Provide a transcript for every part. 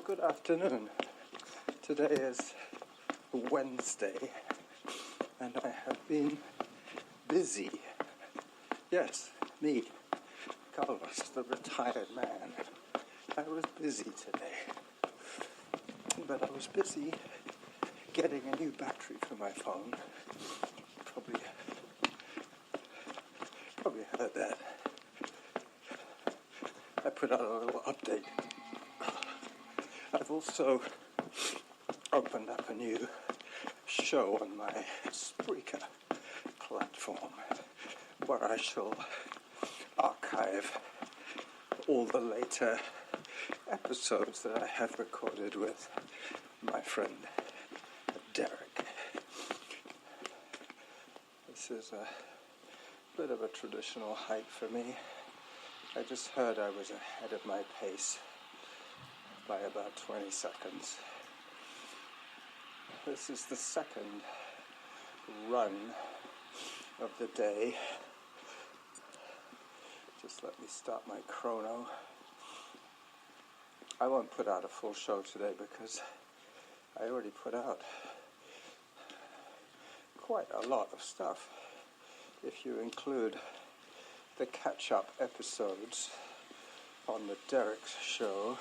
Good afternoon. Today is Wednesday, and I have been busy. Yes, me, Carlos, the retired man. I was busy today, but I was busy getting a new battery for my phone. Probably heard that. I put out a little update. I've also opened up a new show on my Spreaker platform where I shall archive all the later episodes that I have recorded with my friend Derek. This is a bit of a traditional hike for me. I just heard I was ahead of my pace by about 20 seconds. This is the second run of the day. Just let me start my chrono. I won't put out a full show today because I already put out quite a lot of stuff. If you include the catch-up episodes on the Derek's show,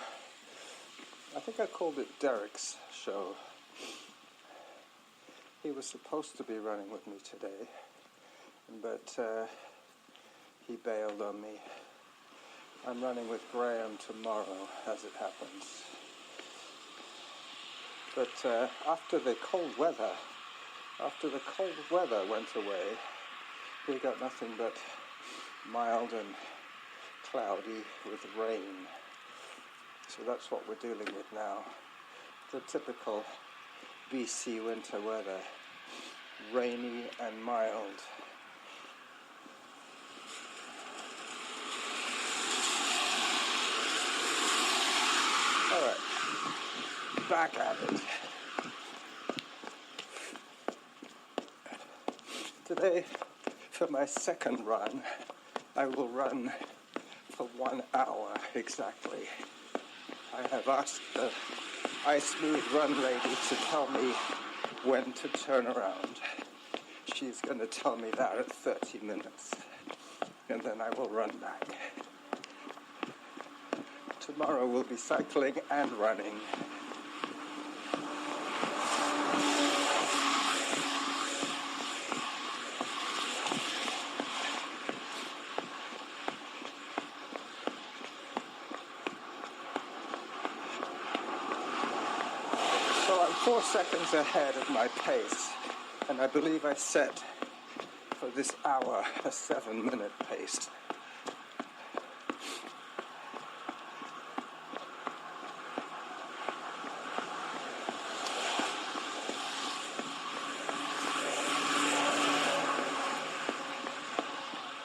I think I called it Derek's show. He was supposed to be running with me today, but he bailed on me. I'm running with Graham tomorrow, as it happens. But after the cold weather went away, we got nothing but mild and cloudy with rain. So that's what we're dealing with now. The typical BC winter weather, rainy and mild. Alright, back at it. Today, for my second run, I will run for 1 hour exactly. I have asked the iSmooth Run lady to tell me when to turn around. She's going to tell me that at 30 minutes, and then I will run back. Tomorrow we'll be cycling and running. So I'm 4 seconds ahead of my pace, and I believe I set for this hour a 7-minute pace.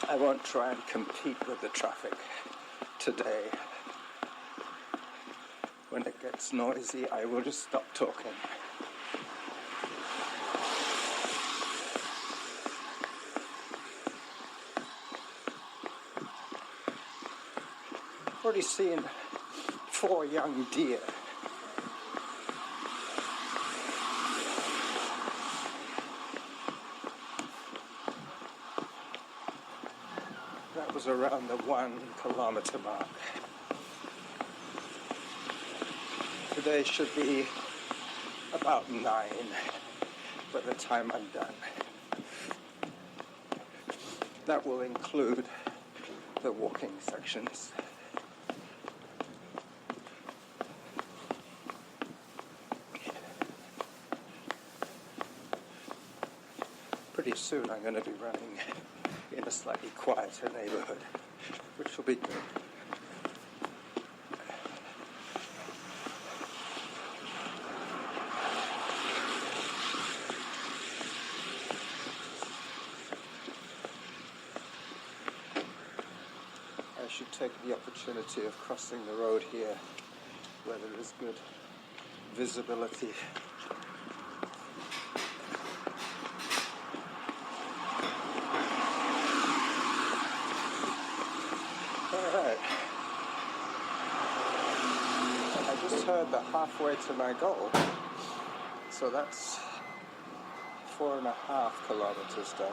I won't try and compete with the traffic today. When it gets noisy, I will just stop talking. I've already seen 4 young deer. That was around the 1 kilometer mark. Today should be about 9 by the time I'm done. That will include the walking sections. Pretty soon I'm going to be running in a slightly quieter neighborhood, which will be good. I should take the opportunity of crossing the road here where there is good visibility. Alright. I just heard further, halfway to my goal. So that's 4.5 kilometers done.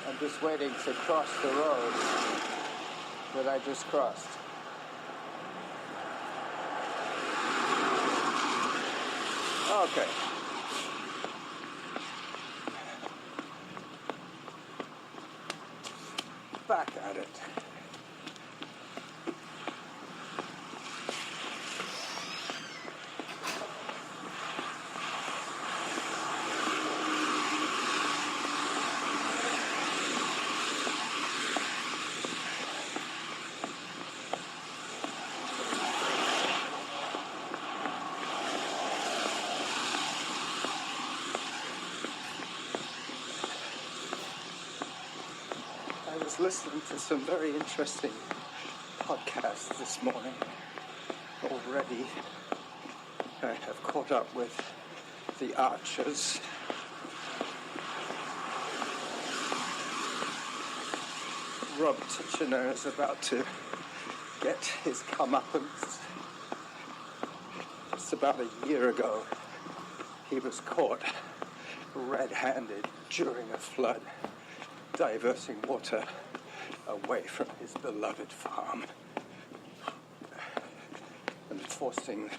I'm just waiting to cross the road that I just crossed. Okay. Back at it. I was listening to some very interesting podcasts this morning. Already I have caught up with the Archers. Rob Titchener is about to get his comeuppance. Just about a year ago, he was caught red-handed during a flood, diverting water away from his beloved farm and forcing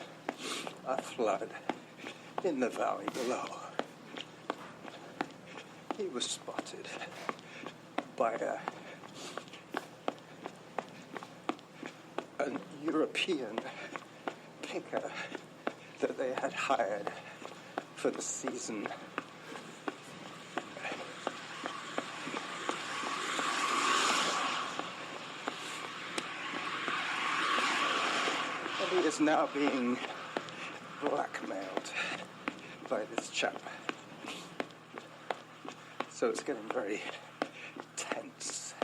a flood in the valley below. He was spotted by an European picker that they had hired for the season. And he is now being blackmailed by this chap. So it's getting very tense.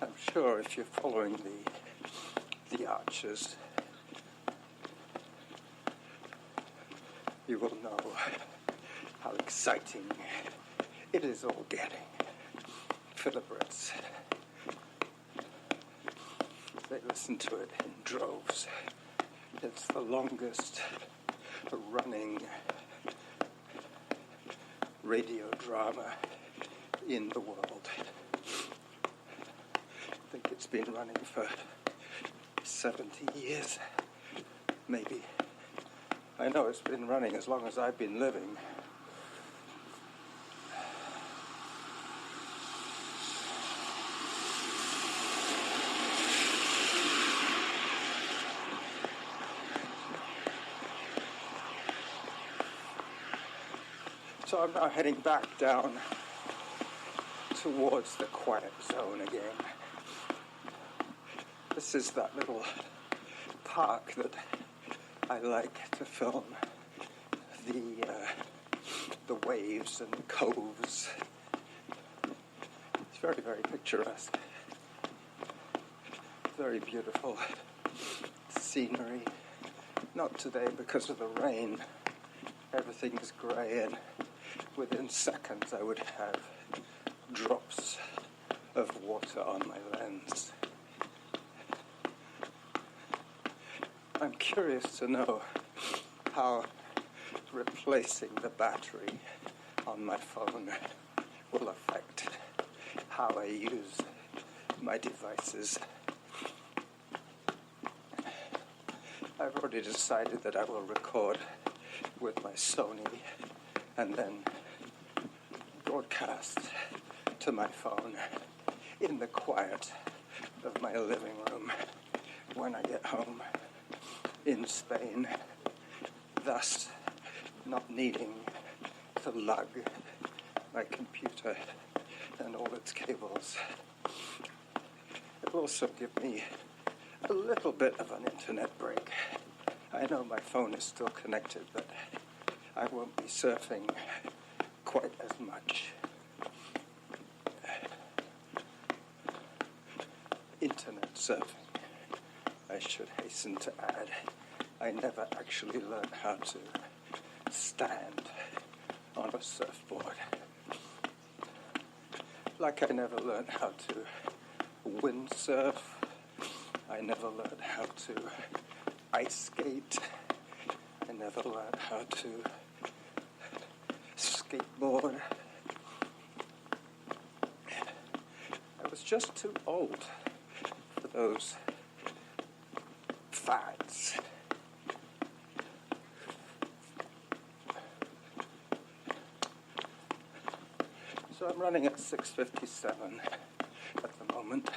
I'm sure if you're following the Archers, you will know how exciting it is all getting for the Brits. They listen to it in droves. It's the longest running radio drama in the world. I think it's been running for 70 years, maybe. I know it's been running as long as I've been living. So I'm now heading back down towards the quiet zone again. This is that little park that I like to film the waves and the coves. It's very, very picturesque. Very beautiful scenery. Not today because of the rain. Everything is grey, and within seconds I would have drops of water on my lens. I'm curious to know how replacing the battery on my phone will affect how I use my devices. I've already decided that I will record with my Sony and then broadcast to my phone in the quiet of my living room when I get home in Spain, thus not needing to lug my computer and all its cables. It will also give me a little bit of an internet break. I know my phone is still connected, but I won't be surfing quite as much. Internet surfing, I should hasten to add. I never actually learned how to stand on a surfboard. Like I never learned how to windsurf. I never learned how to ice skate. I never learned how to skateboard. I was just too old for those fads. So I'm running at 6:57 at the moment.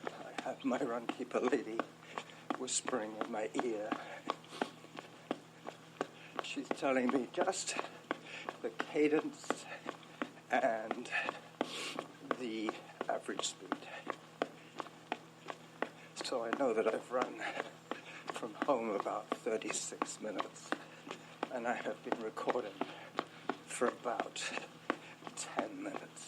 I have my runkeeper lady whispering in my ear. She's telling me just the cadence and the average speed. So I know that I've run from home about 36 minutes, and I have been recording for about 10 minutes.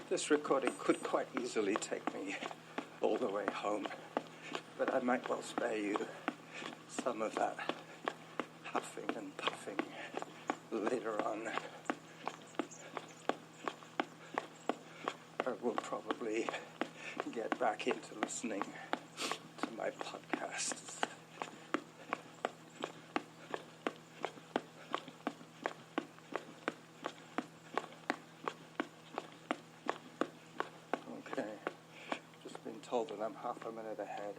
This recording could quite easily take me all the way home, but I might well spare you some of that huffing and puffing later on. I will probably get back into listening to my podcasts. Okay, just been told that I'm half a minute ahead,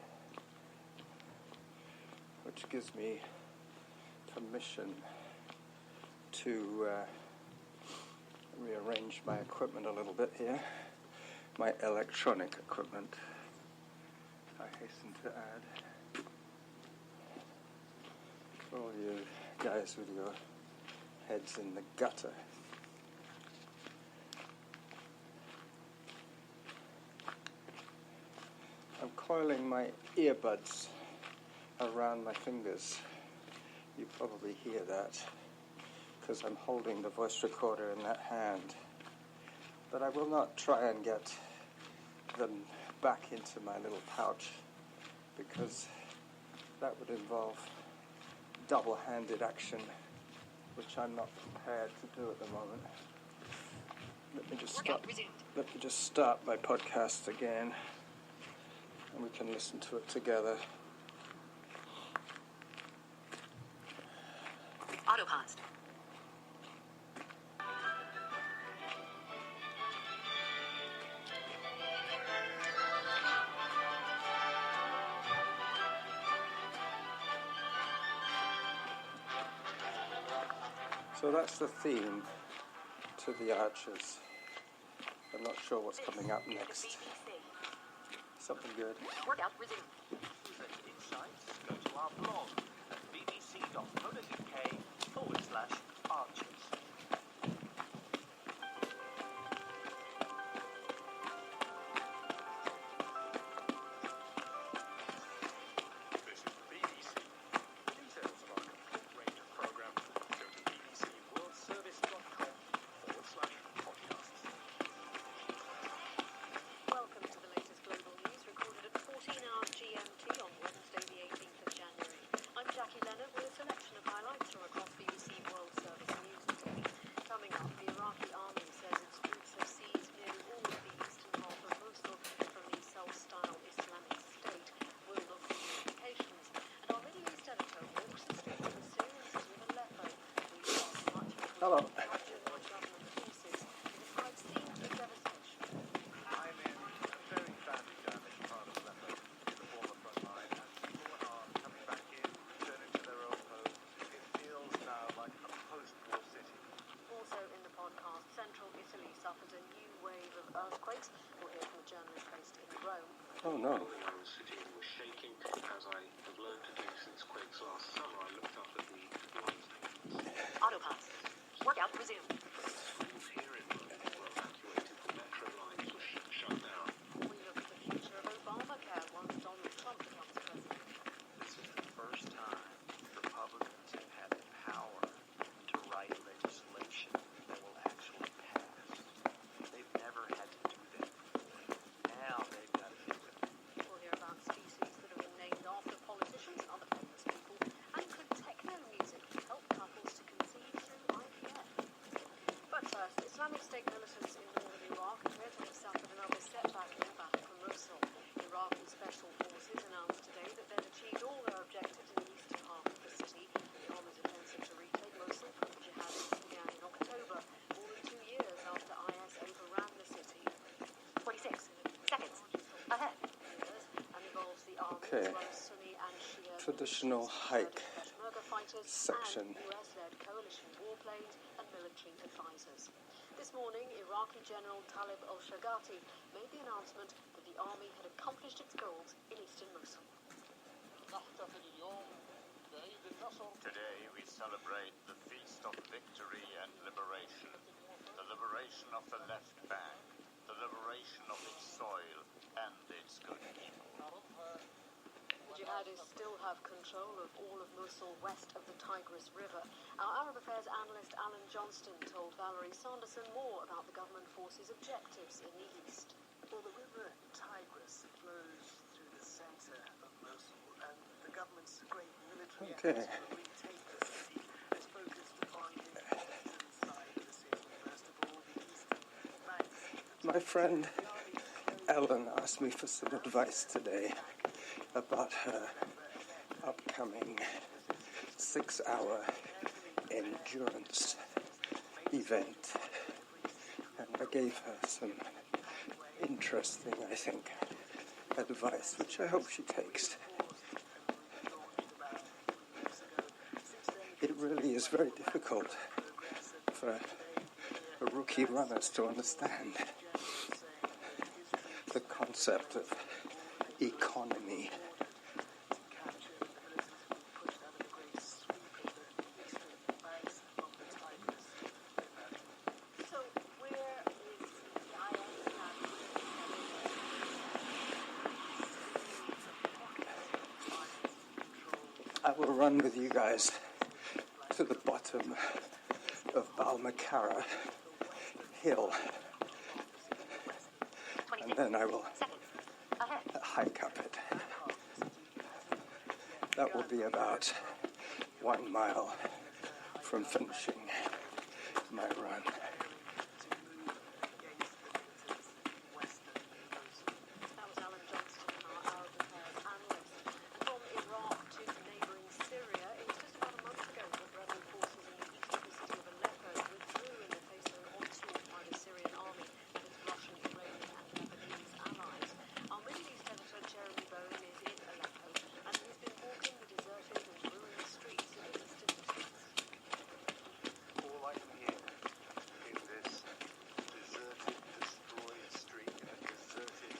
which gives me permission to rearrange my equipment a little bit here. My electronic equipment, I hasten to add. For all you guys with your heads in the gutter. I'm coiling my earbuds around my fingers. You probably hear that because I'm holding the voice recorder in that hand. But I will not try and get them back into my little pouch because that would involve double-handed action, which I'm not prepared to do at the moment. Let me just start my podcast again, and we can listen to it together. Autopaused. So that's the theme to The Archers. I'm not sure what's coming up next. Something good. Workout resumed. For insights, go to our blog at bbc.co.uk/archers. This is the BBC. Details of our complete range of programmes, go to bbcworldservice.com/podcasts. Welcome to the latest global news recorded at 14 hours GMT on Wednesday the 18th of January. I'm Jackie Leonard with a selection of highlights from across BBC World Service News today. Coming up, the Iraqi army says its troops have seized nearly all of the eastern half of Mosul from the self-styled Islamic State. We'll look at the implications. And our Middle East editor walks the streets of the Syrian city of Aleppo. We start much between Hello. government forces. Describe scenes of devastation. I'm in a very badly damaged part of Aleppo, the former front line, and people are coming back in, returning to their old homes. It feels now like a post-war city. Also in the podcast, central Italy suffers a new wave of earthquakes. We'll hear from a journalist based in Rome. Oh no. I was sitting and was shaking, as I have learned to do since quakes last summer. I looked up at the lightning. Autopass. Workout resumed. Schools here in London were evacuated. The metro lines were shut down. We look at the future of Obamacare once Donald Trump becomes president. This is the first time Republicans have had the power to write legislation that will actually pass. They've never had to do that before. Now they've got to do it. We'll hear about species that have been named after politicians and other traditional hike Peshmerga fighters section. and US-led coalition warplanes and military advisors. This morning, Iraqi General Talib al-Shagati made the announcement that the army had accomplished its goals in eastern Mosul. Today we celebrate the Feast of Victory and Liberation, the liberation of the left bank, the liberation of its soil and its good people. The jihadis still have control of all of Mosul west of the Tigris River. Our Arab Affairs analyst Alan Johnston told Valerie Sanderson more about the government forces' objectives in the east. Well, the river Tigris flows through the center of Mosul, and the government's great military Okay. efforts to retake the city is focused on the eastern side of the city. First of all, the eastern banks. My friend Ellen asked me for some advice today about her upcoming 6-hour endurance event. And I gave her some interesting, I think, advice, which I hope she takes. It really is very difficult for rookie runners to understand the concept of economy. So, where is the I will run with you guys to the bottom of Balmakara Hill, and then I will hike up it. That will be about 1 mile from finishing my run. That was Alan Johnston, our Arab Affairs analyst. And from Iraq to neighbouring Syria, it was just about a month ago that rebel forces in the east of the city of Aleppo withdrew in the face of an onslaught by the Syrian army and its Russian, Iranian and Lebanese allies. Our Middle East editor Jeremy Bowen is in Aleppo, and he's been walking the deserted and ruined streets of the eastern districts. All I can hear in this deserted, destroyed street, in a deserted,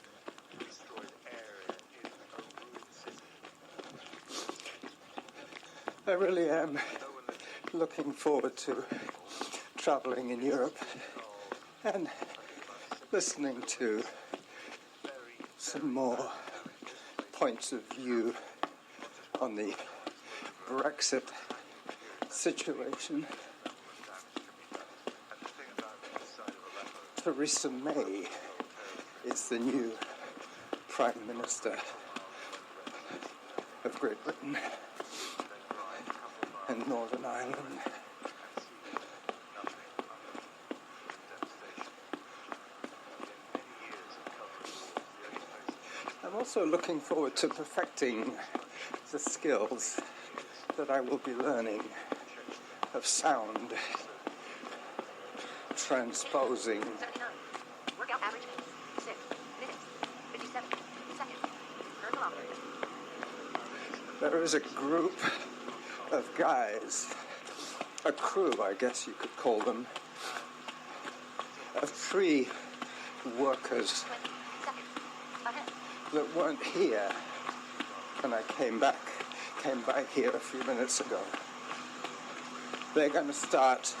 destroyed area in a ruined city. I really am looking forward to traveling in Europe and listening to some more points of view on the Brexit situation. Theresa May is the new Prime Minister of Great Britain and Northern Ireland. I'm also looking forward to perfecting the skills that I will be learning of sound transposing. 79. Workout average 6 minutes, 57 seconds per kilometer. There is a group of guys, a crew, I guess you could call them, of 3 workers 20 seconds ahead. that weren't here when I came by here a few minutes ago. They're going to start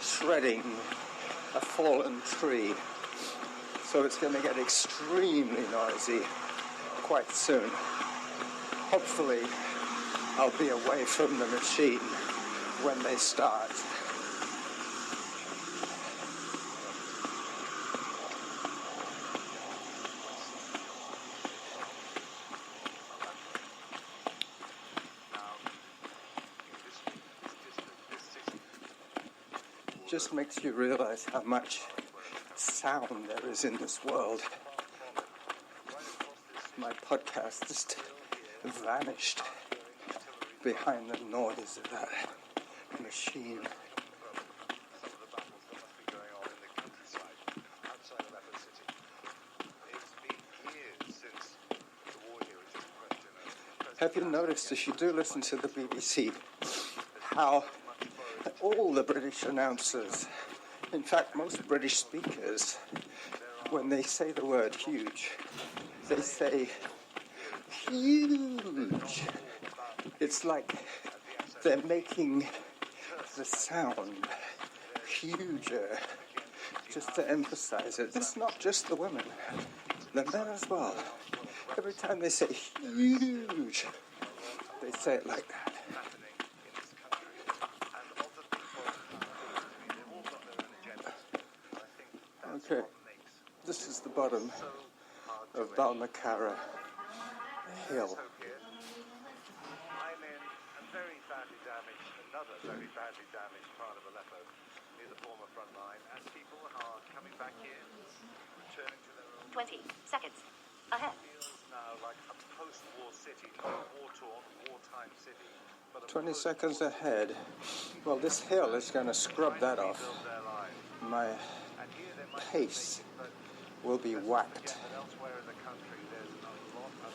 shredding a fallen tree, so it's going to get extremely noisy quite soon. Hopefully, I'll be away from the machine when they start. Just makes you realize how much sound there is in this world. My podcast just vanished behind the noise of that machine. Some of the battles that must be going on in the countryside outside of Aleppo City. It's been years since the war here is in question, and Have you noticed, if you do listen to the BBC, how all the British announcers, in fact most British speakers, when they say the word huge, they say huge. It's like they're making the sound huger, just to emphasize it. It's not just the women, the men as well. Every time they say huge, they say it like that. Okay, this is the bottom of Balmacara Hill. I'm in a very badly damaged, another very badly damaged part of Aleppo, near the former front line, and people are coming back in, returning to their own. 20 seconds. Ahead. Feels now like a post-war city, not a war-torn, wartime city, but a 20 seconds ahead. Well, this hill is going to scrub that off. rebuild their lives. My And here they might pace but will be whacked. forget that elsewhere in the country there's a lot of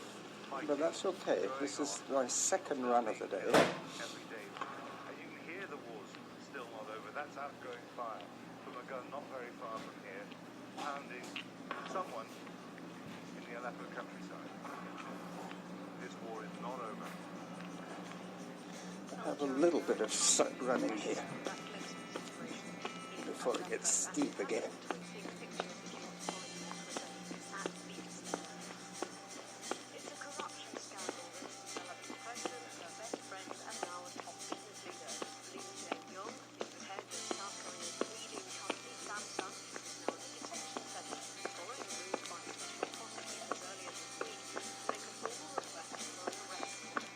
fighting. But that's okay. This is my second run of the day. Every day. And you can hear the war's still not over. That's outgoing fire from a gun not very far from here, pounding someone in the Aleppo countryside. This war is not over. I have a little bit of sun running here before it gets steep again. It's a corruption scandal that has developed the president, her best friend, and now a top business leader. Lee Jae-myung is the head of South Korea's leading company, Samsung, is now in a detention center following a move by special prosecutors earlier this week to make a formal request for an arrest warrant.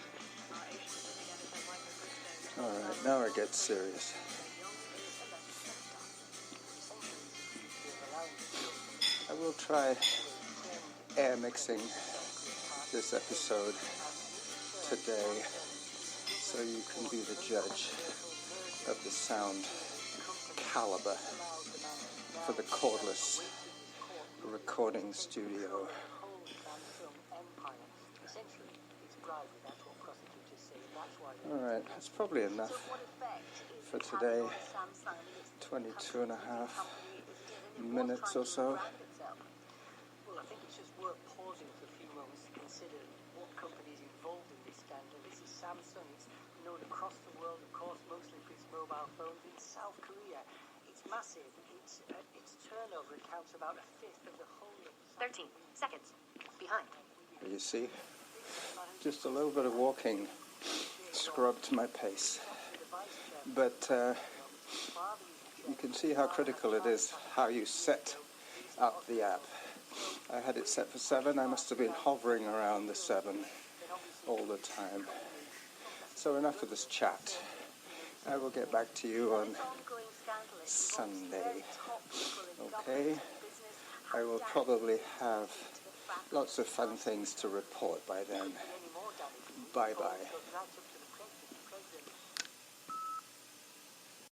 Our Asian Pacific editor Michael Briscoe All right, now it gets serious. I will try air mixing this episode today so you can be the judge of the sound caliber for the cordless recording studio. Alright, that's probably enough for today. 22 and a half minutes or so. Well, I think it's just worth pausing for a few moments to consider what companies involved in this scandal. This is Samsung. It's known across the world, of course, mostly for its mobile phones. In South Korea, it's massive. Its turnover accounts for about a fifth of the whole of 13 seconds. Behind. You see, just a little bit of walking scrubbed my pace. But you can see how critical it is how you set up the app. I had it set for 7. I must have been hovering around the 7 all the time. So enough of this chat. I will get back to you on Sunday. Okay? I will probably have lots of fun things to report by then. Bye-bye.